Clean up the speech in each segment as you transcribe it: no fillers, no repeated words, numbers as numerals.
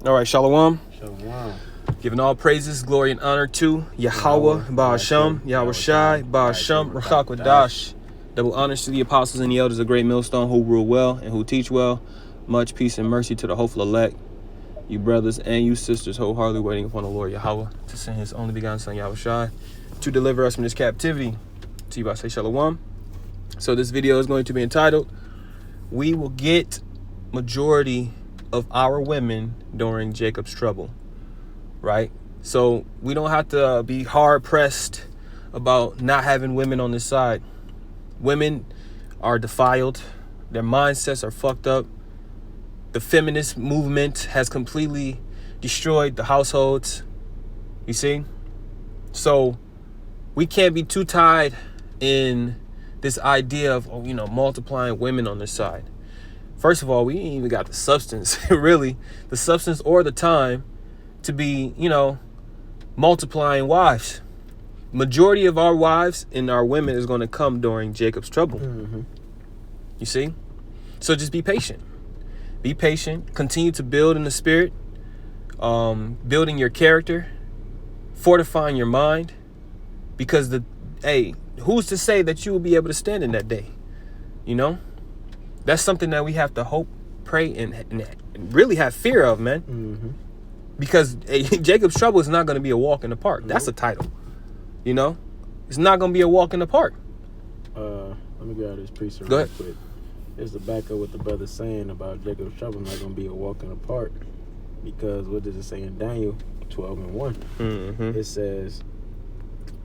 All right, Shalom. Shalom. Giving all praises, glory, and honor to Yahweh, Ba'ashem, Yahweh Shai, Ba'ashem, Rachak Wadash. Double honors to the apostles and the elders of Great Millstone who rule well and who teach well. Much peace and mercy to the hopeful elect. You brothers and you sisters wholeheartedly waiting upon the Lord Yahweh to send his only begotten son, Yahweh Shai, to deliver us from this captivity. To you, I say Shalom. So this video is going to be entitled, We Will Get Majority of Our Women During Jacob's Trouble. Right? So we don't have to be hard pressed about not having women on this side. Women are defiled. Their mindsets are fucked up. The feminist movement has completely destroyed the households. You see? So we can't be too tied in this idea of, multiplying women on this side. First of all, we ain't even got the substance, really, the substance or the time to be, multiplying wives. Majority of our wives and our women is going to come during Jacob's trouble. Mm-hmm. You see? So just be patient. Be patient. Continue to build in the spirit, building your character, fortifying your mind, because who's to say that you will be able to stand in that day? That's something that we have to hope, pray, and really have fear of, man. Mm-hmm. Because Jacob's trouble is not going to be a walk in the park. Nope. That's a title. It's not going to be a walk in the park. Let me get out of this piece Go ahead. Quick. It's to back up what the brother's saying about Jacob's trouble not going to be a walk in the park. Because what does it say in Daniel 12:1? Mm-hmm. It says,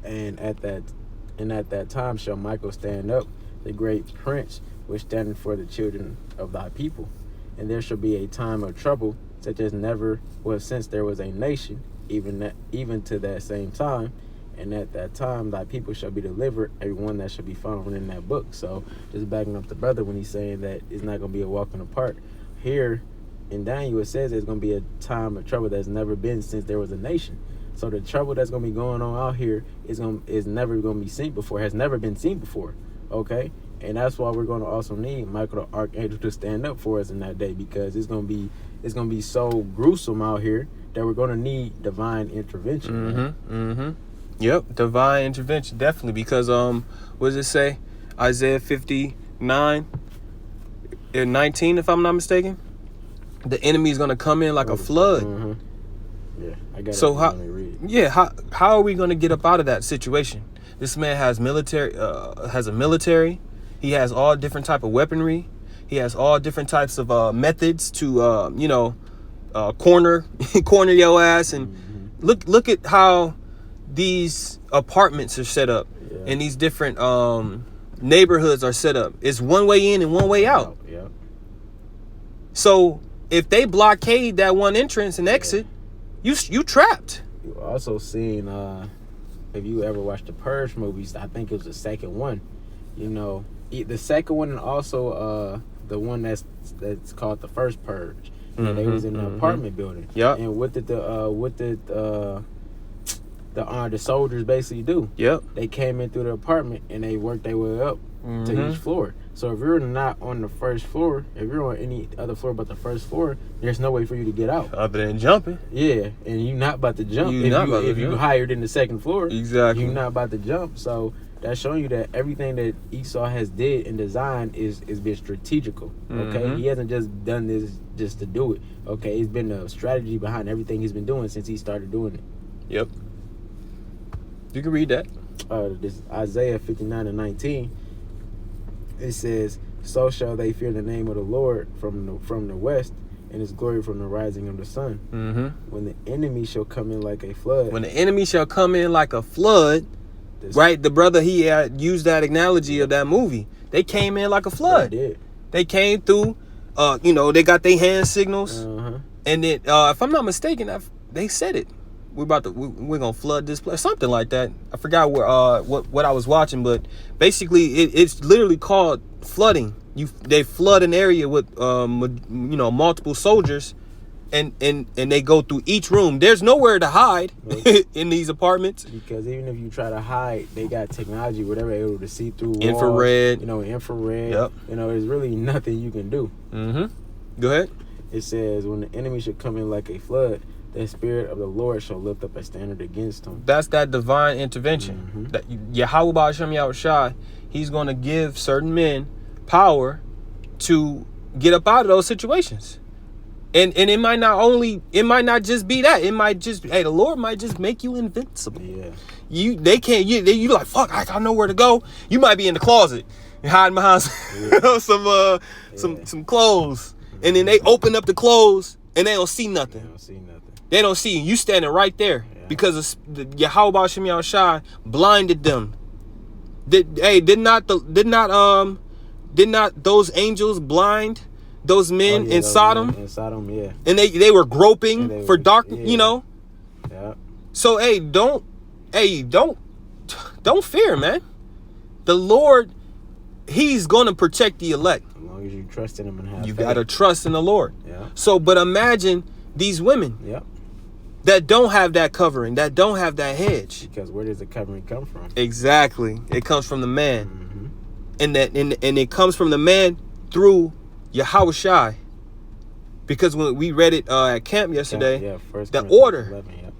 and at that time shall Michael stand up, the great prince, which standeth for the children of thy people. And there shall be a time of trouble, such as never was since there was a nation, even to that same time. And at that time thy people shall be delivered, everyone that shall be found in that book. So just backing up the brother when he's saying that it's not going to be a walk in the park. Here in Daniel it says there's going to be a time of trouble that's never been since there was a nation. So the trouble that's going to be going on out here is never going to be seen before, has never been seen before. Okay? And that's why we're going to also need Michael the Archangel to stand up for us in that day, because it's going to be so gruesome out here that we're going to need divine intervention. Mm-hmm. Mm-hmm. Yep, divine intervention, definitely. Because what does it say? Isaiah 59 and 19, if I'm not mistaken. The enemy is going to come in like a flood. Mm-hmm. Yeah, I got it. So how are we going to get up out of that situation? This man has a military. He has all different type of weaponry. He has all different types of methods to corner your ass. And mm-hmm. look at how these apartments are set up, and these different neighborhoods are set up. It's one way in and one way out. Yeah. So if they blockade that one entrance and exit, you trapped. You also seen if you ever watched the Purge movies, I think it was the second one. The second one, and also the one that's called the first Purge. Mm-hmm, they was in the apartment building. Yeah. And what did the soldiers basically do? Yep. They came in through the apartment and they worked their way up to each floor. So if you're not on the first floor, if you're on any other floor but the first floor, there's no way for you to get out. Other than jumping. Yeah, and you're not about to jump. If you hired in the second floor, exactly, you're not about to jump. So that's showing you that everything that Esau has did and designed is been strategical. Okay, mm-hmm. He hasn't just done this just to do it. Okay, it's been a strategy behind everything he's been doing since he started doing it. Yep. You can read that. This Isaiah 59 and 19. It says, "So shall they fear the name of the Lord from the west, and his glory from the rising of the sun. Mm-hmm. When the enemy shall come in like a flood." When the enemy shall come in like a flood, right? The brother, he had used that analogy of that movie. They came in like a flood. They did. They came through. They got their hand signals, and then, if I'm not mistaken, they said it. We're gonna flood this place, something like that. I forgot what I was watching, but basically it's literally called flooding. They flood an area with multiple soldiers, and they go through each room. There's nowhere to hide in these apartments, because even if you try to hide, they got technology where they're able to see through walls, infrared. Infrared. Yep. There's really nothing you can do. Mm-hmm. Go ahead. It says, when the enemy should come in like a flood, the Spirit of the Lord shall lift up a standard against him. That's that divine intervention. That Yahweh Ba'ashem Yahushai, he's going to give certain men power to get up out of those situations. And it might not just be that. It might just, hey, the Lord might just make you invincible. Yeah. You like, fuck, I know where to go. You might be in the closet and hiding behind some clothes. And then they open up the clothes and they don't see nothing. They don't see you. You standing right there because the Yahweh Ba'ashem Yahushai blinded them. Did not those angels blind those men in Sodom? In Sodom, yeah. And they were groping for dark, you know. Yeah. So don't fear, man. The Lord, he's gonna protect the elect. As long as you trust in him and have you faith. gotta trust in the Lord. Yeah. So, but imagine these women. Yep. That don't have that covering, that don't have that hedge. Because where does the covering come from? Exactly. It comes from the man. And it comes from the man through Yahushai. Because when we read it at camp yesterday, the order. 11, yep.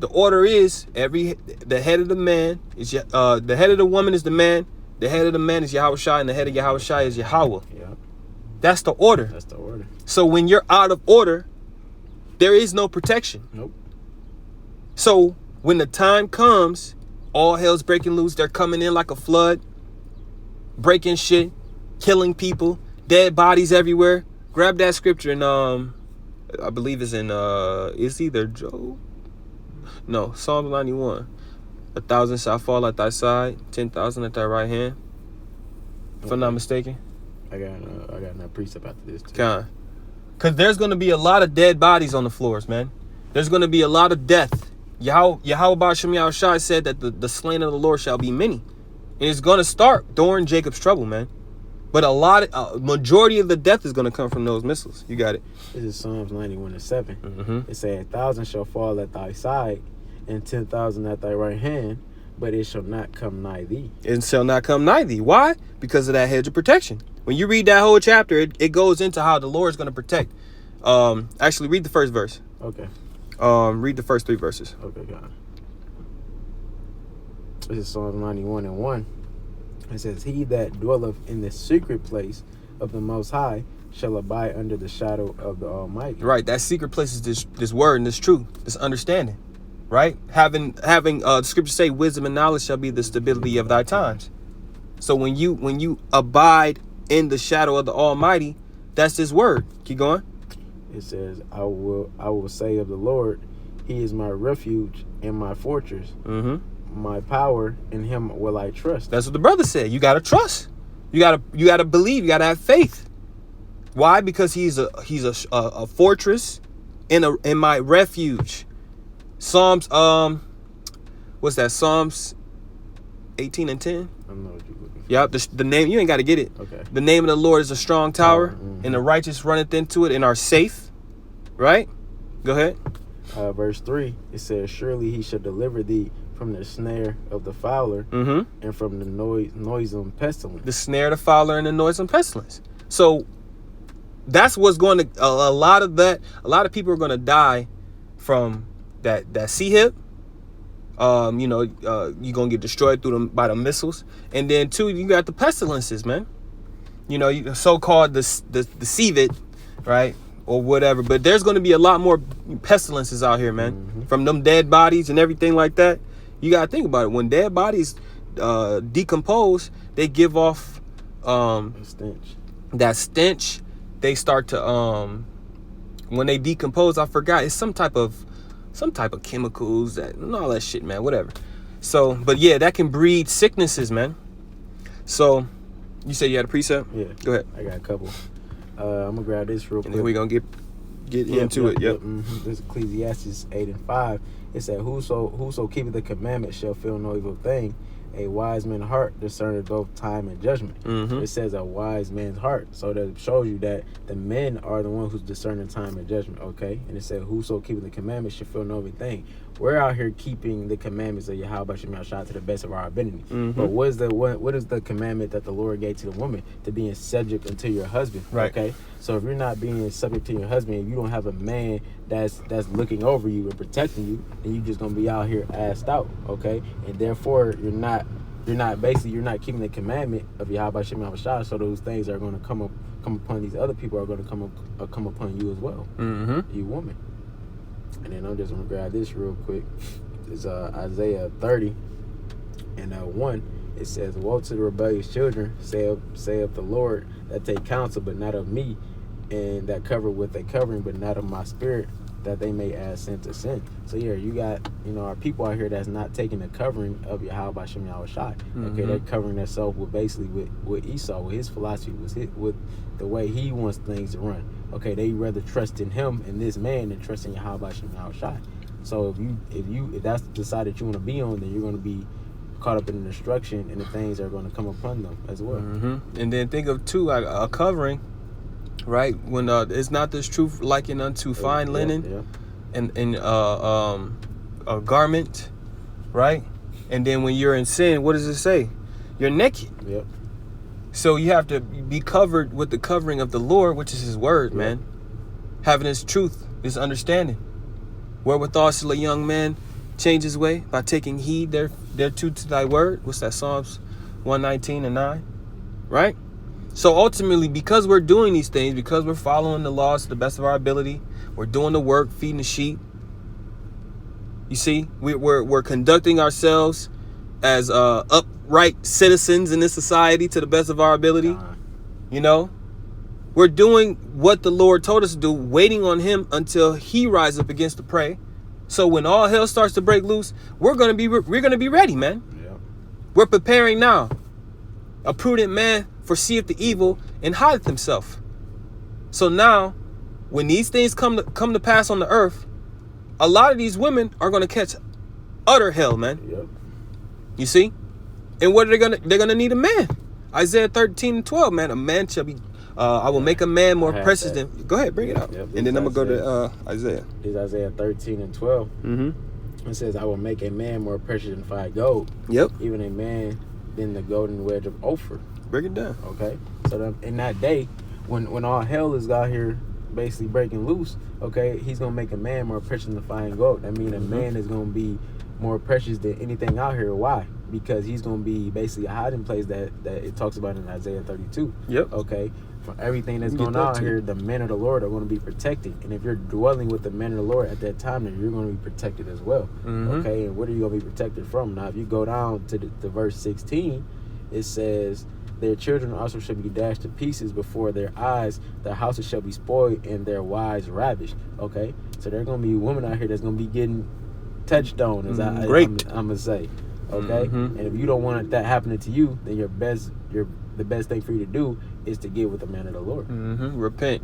The order is the head of the man is the head of the woman is the man, the head of the man is Yahushai, and the head of Yahushai is Yahweh. Yep. That's the order. That's the order. So when you're out of order, there is no protection. Nope. So when the time comes, all hell's breaking loose. They're coming in like a flood, breaking shit, killing people, dead bodies everywhere. Grab that scripture and I believe it's in it's either Job. No, Psalm 91. 1,000 shall fall at thy side, 10,000 at thy right hand. If I'm not mistaken. I got another precept after this too. Because there's going to be a lot of dead bodies on the floors, man. There's going to be a lot of death. Yahweh Ba'ashem Yahushai said that the slain of the Lord shall be many. And it's going to start during Jacob's trouble, man. But majority of the death is going to come from those missiles. You got it. This is Psalms 91:7. It says, 1,000 shall fall at thy side, and 10,000 at thy right hand, but it shall not come nigh thee. It shall not come nigh thee. Why? Because of that hedge of protection. When you read that whole chapter, it goes into how the Lord is going to protect. Actually, read the first verse. Okay. Read the first 3 verses. Okay, God. This is Psalm 91:1. It says, he that dwelleth in the secret place of the Most High shall abide under the shadow of the Almighty. Right. That secret place is this word and this truth, this understanding. Right? Having the scriptures say wisdom and knowledge shall be the stability of thy times. So when you abide in the shadow of the Almighty, that's his word. Keep going. It says, I will say of the Lord, he is my refuge and my fortress, my power, in him will I trust. That's what the brother said. You gotta trust. You gotta believe. You gotta have faith. Why? Because he's a fortress in my refuge. Psalms what's that? Psalms 18:10. I know what you're looking for. Yep, the name, you ain't got to get it. Okay. The name of the Lord is a strong tower, and the righteous runneth into it and are safe. Right? Go ahead. Verse 3, it says, surely he shall deliver thee from the snare of the fowler and from the noisome pestilence. The snare of the fowler and the noisome pestilence. So that's what's going to, a lot of people are going to die from that sea hip. You're gonna get destroyed by the missiles, and then 2, you got the pestilences, man. You know, so-called the Sevid, right, or whatever. But there's gonna be a lot more pestilences out here, man, from them dead bodies and everything like that. You gotta think about it. When dead bodies decompose, they give off that stench. They start to when they decompose, I forgot, it's some type of chemicals and all that shit, man, whatever. So, but yeah, that can breed sicknesses, man. So, you said you had a precept? Yeah. Go ahead. I got a couple. I'm gonna grab this real quick. And then we're gonna get into it. Yep. This is Ecclesiastes 8:5. It said, whoso keepeth the commandment shall feel no evil thing, a wise man's heart discerneth both time and judgment. It says a wise man's heart. So that shows you that the men are the ones who's discerning time and judgment, okay? And it said, whoso keeping the commandments should feel no everything. We're out here keeping the commandments of Yahweh Shem Yahshua to the best of our ability. But what is the commandment that the Lord gave to the woman? To be in subject unto your husband, okay? So if you're not being subject to your husband, if you don't have a man that's looking over you and protecting you, then you're just gonna be out here assed out, okay? And therefore you're not keeping the commandment of Yahweh Shem Yahshua. So those things are gonna come upon these other people, are gonna come upon you as well, you woman. And then I'm just gonna grab this real quick. It's Isaiah 30 and 1. It says, "Woe to the rebellious children, saith the Lord, that take counsel, but not of me, and that cover with a covering, but not of my spirit, that they may add sin to sin." So yeah, you got our people out here that's not taking the covering of Yahweh Shem Yahshua. Okay, they're covering themselves with basically with Esau, with his philosophy, with the way he wants things to run. Okay, they rather trust in him and this man than trust in Yahweh Shem Yahshua. So if that's the side that you want to be on, then you're going to be caught up in the destruction, and the things are going to come upon them as well. And then think of too a covering, right? When it's not this truth likened unto fine linen, and a garment, right? And then when you're in sin, what does it say? You're naked. Yep. So you have to be covered with the covering of the Lord, which is His word, man. Having His truth, His understanding. Wherewithal shall a young man change his way? By taking heed thereto to thy word. What's that? Psalms 119 and 9, right? So ultimately, because we're doing these things, because we're following the laws to the best of our ability, we're doing the work, feeding the sheep. You see, we're conducting ourselves as upright citizens in this society to the best of our ability. We're doing what the Lord told us to do, waiting on Him until He rises up against the prey. So when all hell starts to break loose, we're gonna be ready, man. We're preparing now. A prudent man foreseeth the evil and hideth himself. So now, when these things come to pass on the earth, a lot of these women are gonna catch utter hell, man. You see? And what are they're gonna need a man. Isaiah 13 and 12, man. A man shall be I will make a man more precious than. Go ahead, bring it up. And then I'm gonna go to Isaiah. This is Isaiah 13 and 12. It says, "I will make a man more precious than fine gold. Even a man than the golden wedge of Ophir." Break it down. Okay. So in that day, when all hell is out here basically breaking loose, okay, He's gonna make a man more precious than fine gold. That means a man is gonna be more precious than anything out here. Why? Because he's gonna be basically a hiding place that it talks about in Isaiah 32. Okay. For everything that's going on here, the men of the Lord are going to be protected. And if you're dwelling with the men of the Lord at that time, then you're going to be protected as well. Okay, and what are you going to be protected from? Now, if you go down to the verse 16, it says, "Their children also shall be dashed to pieces before their eyes. Their houses shall be spoiled and their wives ravished." Okay, so there are going to be women out here that's going to be getting touched on, as I'm going to say. Okay, and if you don't want that happening to you, then the best thing for you to do is to get with the man of the Lord. Repent.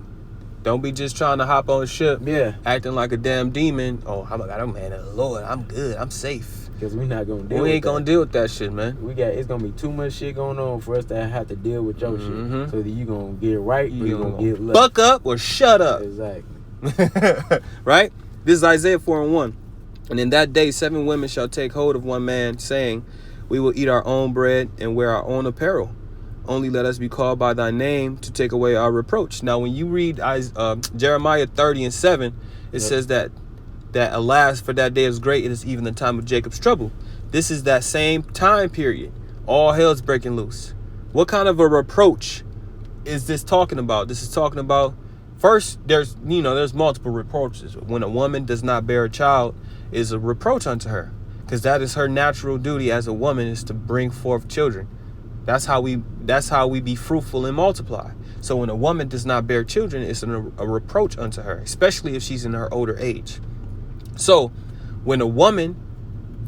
Don't be just trying to hop on a ship, acting like a damn demon. Oh, I'm a man of the Lord. I'm good. I'm safe. Because we're not gonna deal with that. We ain't gonna deal with that shit, man. It's gonna be too much shit going on for us to have to deal with your shit. So that you gonna get right, or you gonna get left. Buck up or shut up. Exactly. Right? This is Isaiah 4 and 1. "And in that day 7 women shall take hold of one man, saying, We will eat our own bread and wear our own apparel. Only let us be called by thy name to take away our reproach." Now, when you read Jeremiah 30 and 7, it says that alas, for that day is great, it is even the time of Jacob's trouble. This is that same time period. All hell's breaking loose. What kind of a reproach is this talking about? This is talking about, first, there's multiple reproaches. When a woman does not bear a child, is a reproach unto her, because that is her natural duty as a woman, is to bring forth children. That's how we be fruitful and multiply. So when a woman does not bear children, it's a reproach unto her, especially if she's in her older age. So when a woman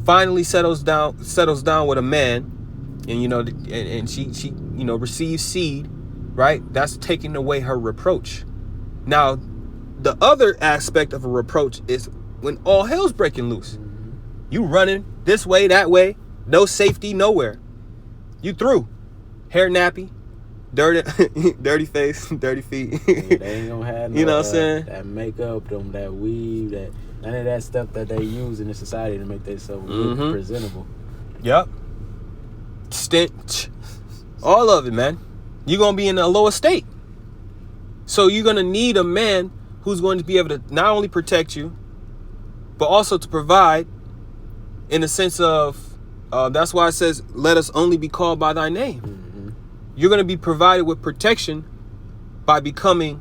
finally settles down with a man, and she receives seed, right? That's taking away her reproach. Now, the other aspect of a reproach is when all hell's breaking loose. You running this way, that way, No safety nowhere. You through. Hair nappy. Dirty face, dirty feet. Yeah, they ain't gonna have no, you know what I'm saying? That makeup, that weave, that none of that stuff that they use in the society to make themselves look presentable. Yep. Stint. All of it, man. You're gonna be in a lower state. So you're gonna need a man who's going to be able to not only protect you, but also to provide in the sense of, that's why it says, let us only be called by thy name. Mm-hmm. You're going to be provided with protection by becoming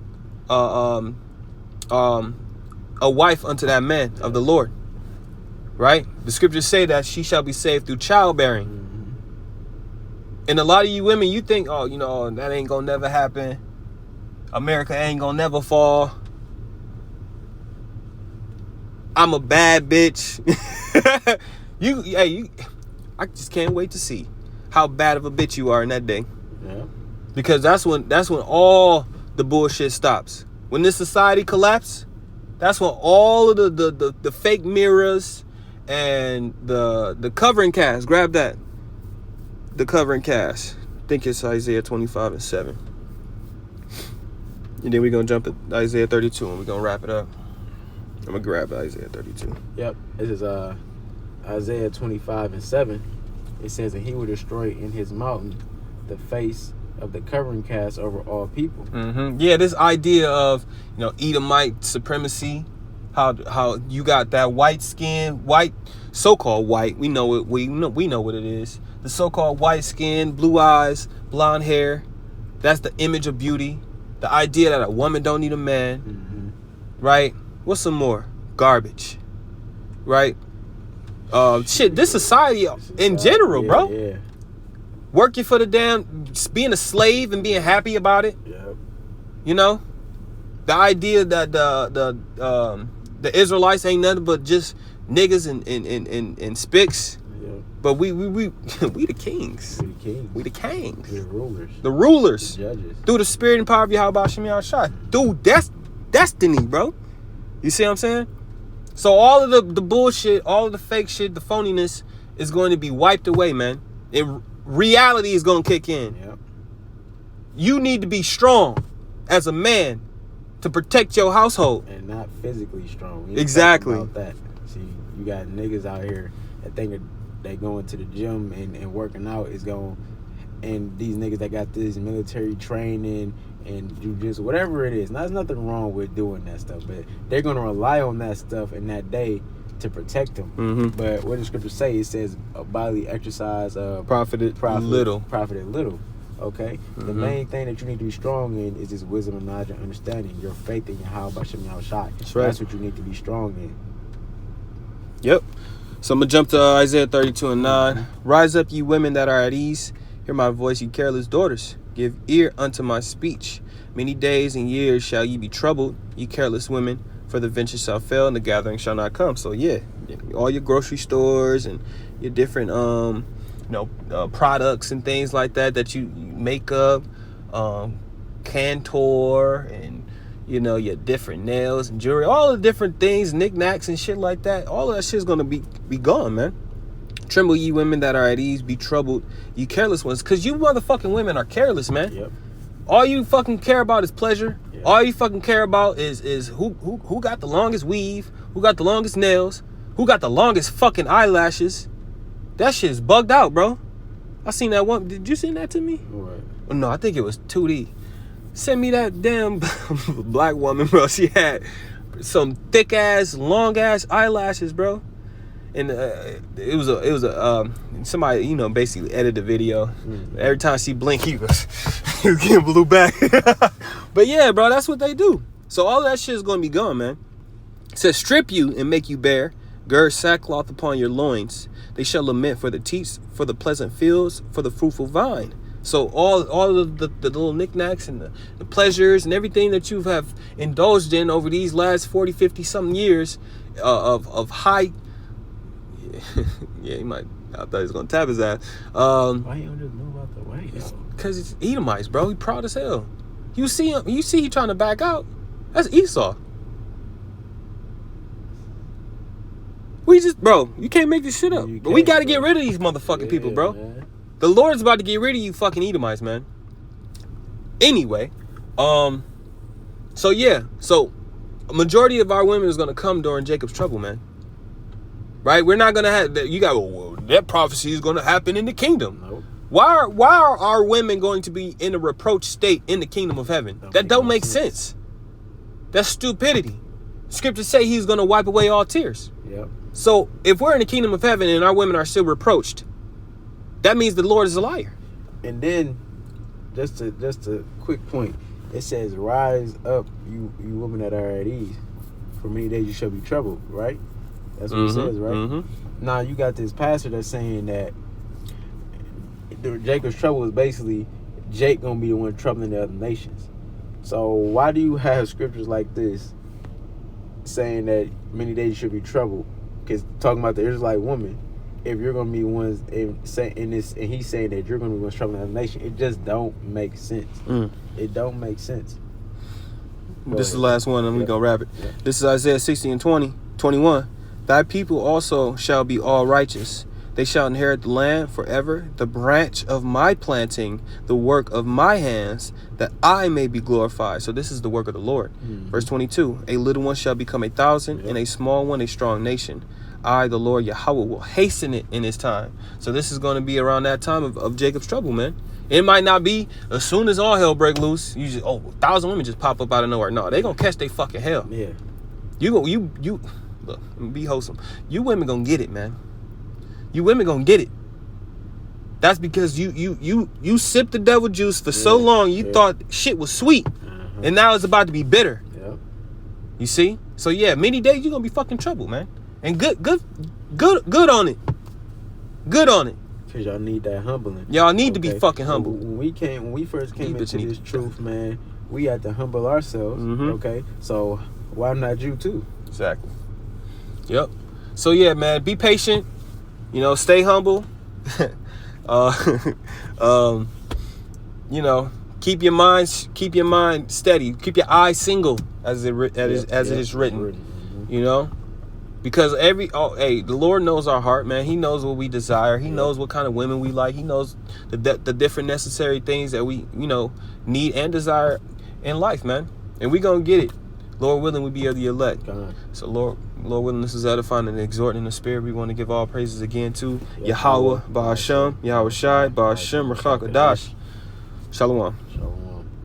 a wife unto that man of the Lord. Right? The scriptures say that she shall be saved through childbearing. Mm-hmm. And a lot of you women, you think, that ain't going to never happen. America ain't going to never fall. I'm a bad bitch. I just can't wait to see how bad of a bitch you are in that day. Yeah. Because that's when all the bullshit stops. When this society collapses, that's when all of the fake mirrors and the covering cast, grab that. The covering cast. I think it's Isaiah 25:7. And then we're going to jump at Isaiah 32 and we're going to wrap it up. I'm going to grab Isaiah 32. Yep. This is Isaiah 25:7. It says, and he will destroy in his mountain the face of the covering cast over all people. Mm-hmm. Yeah, this idea of, Edomite supremacy, how you got that white skin, so-called white, we know it, we know what it is. The so-called white skin, blue eyes, blonde hair, that's the image of beauty. The idea that a woman don't need a man, right? What's some more? Garbage, right? This society in general, bro. Yeah. Working for the damn, being a slave and being happy about it. Yeah. The idea that the Israelites ain't nothing but just niggas and spicks. Yeah. But we the kings. We the kings. We the rulers. The rulers. The judges. Through the spirit and power of Yahweh Shem Yahushua. Dude, that's destiny, bro. You see what I'm saying? So all of the bullshit, all of the fake shit, the phoniness is going to be wiped away, man. Reality is going to kick in. Yep. You need to be strong as a man to protect your household. And not physically strong. Exactly. About that. See, you got niggas out here that think that they going to the gym and working out is going, and these niggas that got this military training and jujitsu, whatever it is. Now, there's nothing wrong with doing that stuff, but they're going to rely on that stuff in that day to protect them. Mm-hmm. But what the scriptures say, it says a bodily exercise profited little. Okay? Mm-hmm. The main thing that you need to be strong in is this wisdom and knowledge and understanding. Your faith in Yahweh Shem Yahushua. That's right. That's what you need to be strong in. Yep. So I'm going to jump to Isaiah 32:9. Rise up, ye women that are at ease. Hear my voice, ye careless daughters. Give ear unto my speech. Many days and years shall ye be troubled, ye careless women, for the venture shall fail and the gathering shall not come. So yeah, all your grocery stores and your different products and things like that you makeup, Cantor, and your different nails and jewelry, all the different things, knickknacks and shit like that. All of that shit's gonna be gone, man. Tremble, ye women that are at ease, be troubled, ye careless ones. Because you motherfucking women are careless, man. Yep. All you fucking care about is pleasure. Yep. All you fucking care about is who got the longest weave, who got the longest nails, who got the longest fucking eyelashes. That shit's bugged out, bro. I seen that one. Did you send that to me? What? Oh, no, I think it was 2D. Send me that damn black woman, bro. She had some thick ass, long ass eyelashes, bro. And it was a somebody basically edited the video. Mm-hmm. Every time she blinked, he was getting blue back. But yeah, bro, that's what they do. So all that shit is gonna be gone, man. It says, strip you and make you bare, gird sackcloth upon your loins. They shall lament for the teats, for the pleasant fields, for the fruitful vine. So all of the little knickknacks and the pleasures and everything that you have indulged in over these last 40, 50 something years of high. Yeah, he might. I thought he was gonna tap his ass. Why you don't just move out the way, though? Because it's Edomites, bro. He proud as hell. You see him. You see he trying to back out. That's Esau. What We just, bro, you can't make this shit up. You But we can't, got to bro. get rid of these motherfucking people, bro. Man. The Lord's about to get rid of you fucking Edomites, man. Anyway, so yeah, so a majority of our women is gonna come during Jacob's trouble, man. Right? We're not gonna have that. You got, well, that prophecy is gonna happen in the kingdom. Nope. Why are our women going to be in a reproach state in the kingdom of heaven? That don't make sense. That's stupidity. Scriptures say he's gonna wipe away all tears. Yep. So if we're in the kingdom of heaven and our women are still reproached, that means the Lord is a liar. And then, just a quick point. It says, "Rise up, you women that are at ease. For many days you shall be troubled." Right? That's what it says, right? Mm-hmm. Now you got this pastor that's saying that Jacob's trouble is basically Jake gonna be the one troubling the other nations. So why do you have scriptures like this saying that many days you should be troubled? Because talking about the Israelite woman, if you're gonna be ones and he's saying that you're gonna be ones troubling the other nation, it just don't make sense. It don't make sense. This is the last one, and we gonna wrap it. Yeah. This is Isaiah 60 and 21. Thy people also shall be all righteous. They shall inherit the land forever, the branch of my planting, the work of my hands, that I may be glorified. So this is the work of the Lord. Verse 22, a little one shall become 1,000, and a small one a strong nation. I, the Lord Yahweh, will hasten it in his time. So this is going to be around that time of Jacob's trouble, man. It might not be as soon as all hell break loose. You just 1,000 women just pop up out of nowhere. No, they gonna catch they fucking hell. Yeah. You look, be wholesome. You women gonna get it, man. You women gonna get it. That's because you sipped the devil juice for so long. You thought shit was sweet, and now it's about to be bitter. Yep. You see? So yeah, many days you gonna be fucking trouble, man. And good on it. Good on it. Cause y'all need that humbling. Y'all need to be fucking humble. When we first came These bitches into need this to- truth, man, we had to humble ourselves. Okay, so why not you too? Exactly. Yep. So yeah, man, be patient. You know, stay humble. You know, keep your mind steady. Keep your eyes single, as it is written. You know, because the Lord knows our heart, man. He knows what we desire. He knows what kind of women we like. He knows the different necessary things that we, need and desire in life, man. And we gonna get it. Lord willing, we be of the elect. God. So Lord willing, this is edifying and exhorting in the spirit. We want to give all praises again to Yahweh, Ba'ashem, Yahweh Shai, Ba'ashem, Rachak Adash. Shalom.